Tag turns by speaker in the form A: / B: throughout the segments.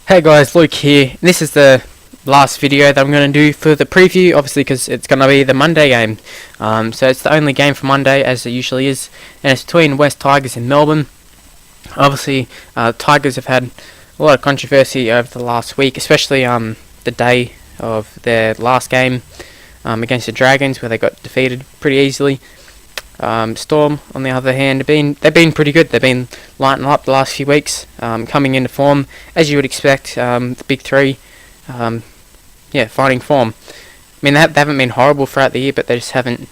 A: Hey guys, Luke here. This is the last video that I'm going to do for the preview, obviously because it's going to be the Monday game. So it's the only game for Monday, as it usually is, and it's between West Tigers and Melbourne. Obviously, Tigers have had a lot of controversy over the last week, especially the day of their last game against the Dragons, where they got defeated pretty easily. Storm, on the other hand, they've been pretty good. They've been lighting up the last few weeks, coming into form as you would expect. The big three, finding form. I mean, they haven't been horrible throughout the year, but they just haven't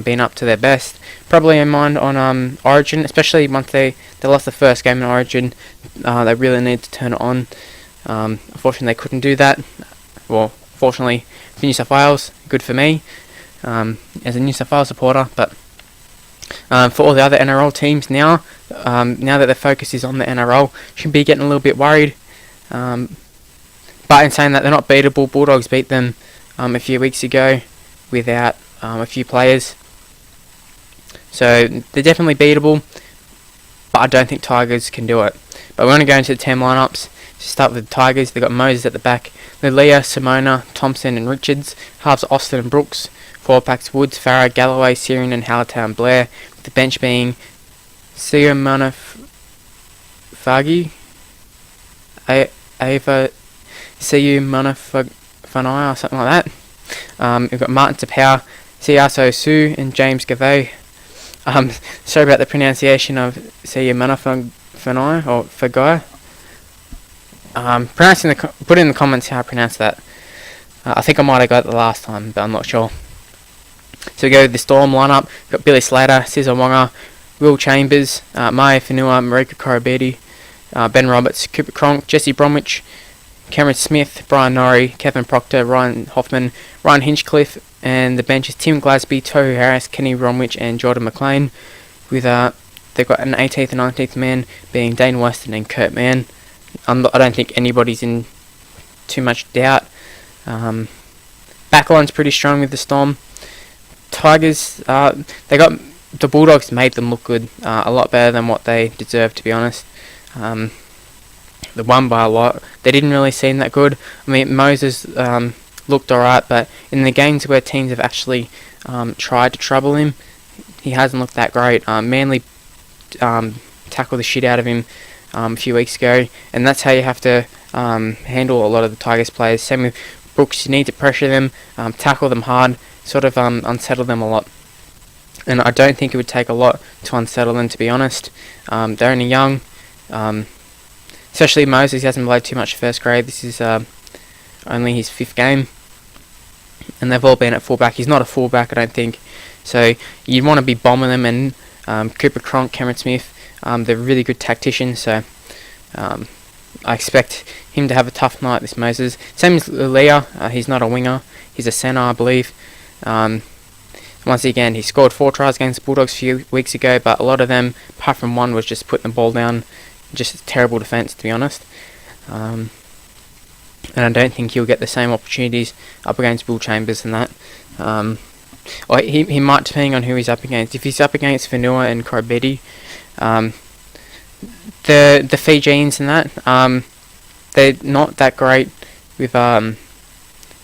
A: been up to their best. Probably in mind on Origin, especially once they lost the first game in Origin. They really need to turn it on. Unfortunately, they couldn't do that. Well, fortunately for New South Wales, good for me as a New South Wales supporter, but. For all the other NRL teams now that their focus is on the NRL, should be getting a little bit worried. But in saying that, they're not beatable. Bulldogs beat them a few weeks ago without a few players. So they're definitely beatable, but I don't think Tigers can do it. But we're going to go into the team lineups. To start with the Tigers, they've got Moses at the back, Lilia, Simona, Thompson and Richards, halves Austin and Brooks, forward packs Woods, Farah, Galloway, Syrian and Hallertown Blair, with the bench being Sia Manafagi, Ava Siu Manafani or something like that. We've got Martin Tapau, Siaso Su and James Gavay. Sorry about the pronunciation of Siu Manafani or Fagai. Put in the comments how I pronounce that. I think I might have got it the last time, but I'm not sure. So we go with the Storm lineup. We've got Billy Slater, Cesar Wonga, Will Chambers, Maya Whenua, Marika Korobedi, Ben Roberts, Cooper Cronk, Jesse Bromwich, Cameron Smith, Brian Norrie, Kevin Proctor, Ryan Hoffman, Ryan Hinchcliffe, and the bench is Tim Glasby, Tohu Harris, Kenny Bromwich, and Jordan McLean. With they've got an 18th and 19th man being Dane Weston and Kurt Mann. I don't think anybody's in too much doubt. Backline's pretty strong with the Storm. Tigers, the Bulldogs made them look good, a lot better than what they deserve, to be honest. They won by a lot. They didn't really seem that good. I mean, Moses looked alright, but in the games where teams have actually tried to trouble him, he hasn't looked that great. Manly tackled the shit out of him a few weeks ago, and that's how you have to handle a lot of the Tigers players. Same with Brooks, you need to pressure them, tackle them hard, sort of unsettle them a lot. And I don't think it would take a lot to unsettle them, to be honest. They're only young, especially Moses. He hasn't played too much first grade. This is only his 5th game, and they've all been at fullback. He's not a fullback, I don't think. So you'd want to be bombing them, and Cooper Cronk, Cameron Smith, they're really good tacticians, so I expect him to have a tough night, this Moses. Same as Leah, he's not a winger, he's a centre, I believe. Once again, he scored 4 tries against the Bulldogs a few weeks ago, but a lot of them, apart from one, was just putting the ball down. Just a terrible defence, to be honest. And I don't think he'll get the same opportunities up against Will Chambers and that. Or he might, depending on who he's up against. If he's up against Whenua and Korobedi, the Fijians and that, they're not that great with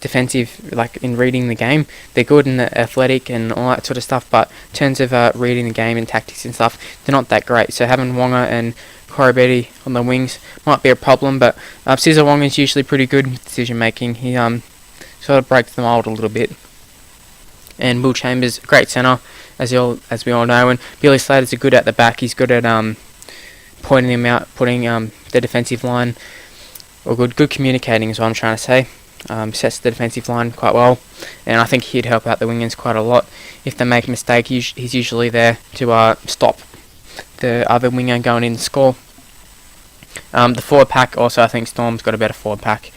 A: defensive, like in reading the game. They're good in the athletic and all that sort of stuff, but in terms of reading the game and tactics and stuff, they're not that great. So having Wonga and Korobedi on the wings might be a problem, but Cesar Wonga is usually pretty good with decision making. He sort of breaks the mould a little bit. And Will Chambers, great centre, as we all know, and Billy Slater's good at the back. He's good at pointing them out, putting the defensive line, or good communicating is what I'm trying to say. Sets the defensive line quite well, and I think he'd help out the wingers quite a lot. If they make a mistake, he's usually there to stop the other winger going in to score. The forward pack also, I think Storm's got a better forward pack,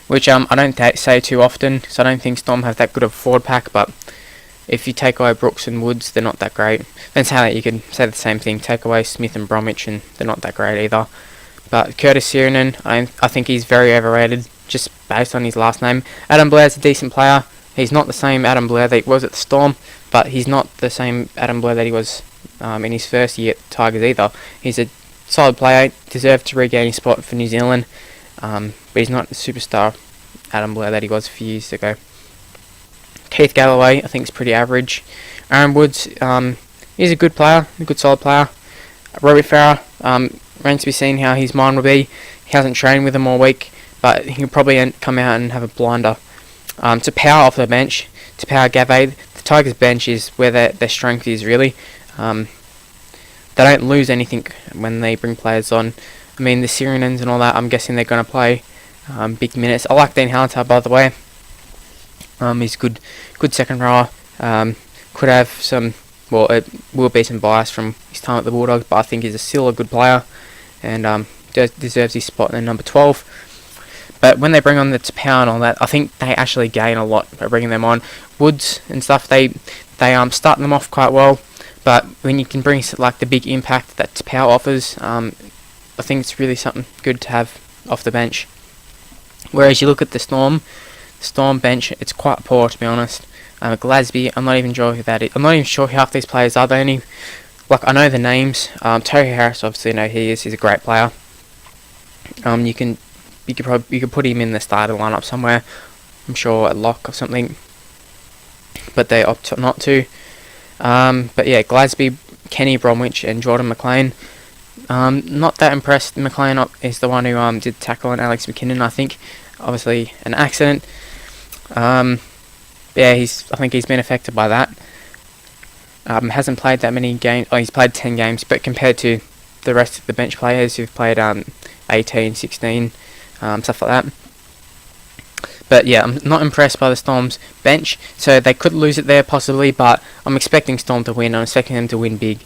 A: which I don't say too often, so I don't think Storm have that good of a forward pack, but if you take away Brooks and Woods, they're not that great. That's how you can say the same thing. Take away Smith and Bromwich, and they're not that great either. But Curtis Syrian, I think he's very overrated, just based on his last name. Adam Blair's a decent player. He's not the same Adam Blair that he was at the Storm, but he's not the same Adam Blair that he was in his first year at the Tigers either. He's a solid player, deserved to regain his spot for New Zealand. but he's not the superstar Adam Blair that he was a few years ago. Keith Galloway, I think, is pretty average. Aaron Woods, he's a good player, a good solid player. Robbie Farah, remains to be seen how his mind will be. He hasn't trained with him all week, but he'll probably come out and have a blinder. To power off the bench, to power Gavay, the Tigers bench is where their strength is really. They don't lose anything when they bring players on. I mean, the Syrians and all that, I'm guessing they're going to play big minutes. I like Dean Halliday, by the way. He's good second rower. Could have some, well, it will be some bias from his time at the Bulldogs, but I think he's still a good player and deserves his spot in number 12. But when they bring on the Tapau and all that, I think they actually gain a lot by bringing them on. Woods and stuff, they start them off quite well, but when you can bring like the big impact that Tapau offers, I think it's really something good to have off the bench. Whereas you look at the Storm bench, it's quite poor, to be honest. Glasby, I'm not even sure who that is. I'm not even sure who half these players are. They only, like, I know the names. Terry Harris, obviously, I know he is. He's a great player. You could put him in the starter lineup somewhere. I'm sure at lock or something, but they opt not to. But yeah, Glasby, Kenny Bromwich, and Jordan McLean. Not that impressed. McLean is the one who did tackle on Alex McKinnon, I think. Obviously, an accident. Yeah, I think he's been affected by that. Hasn't played that many games. Oh, he's played 10 games, but compared to the rest of the bench players who've played 18, 16, stuff like that. But yeah, I'm not impressed by the Storm's bench, so they could lose it there possibly, but I'm expecting Storm to win. I'm expecting them to win big.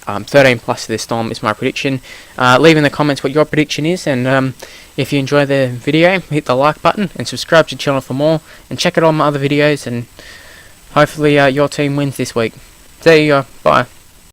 A: 13 plus to the Storm is my prediction. Leave in the comments what your prediction is, and if you enjoy the video, hit the like button and subscribe to the channel for more, and check out all my other videos, and hopefully your team wins this week. There you go, bye.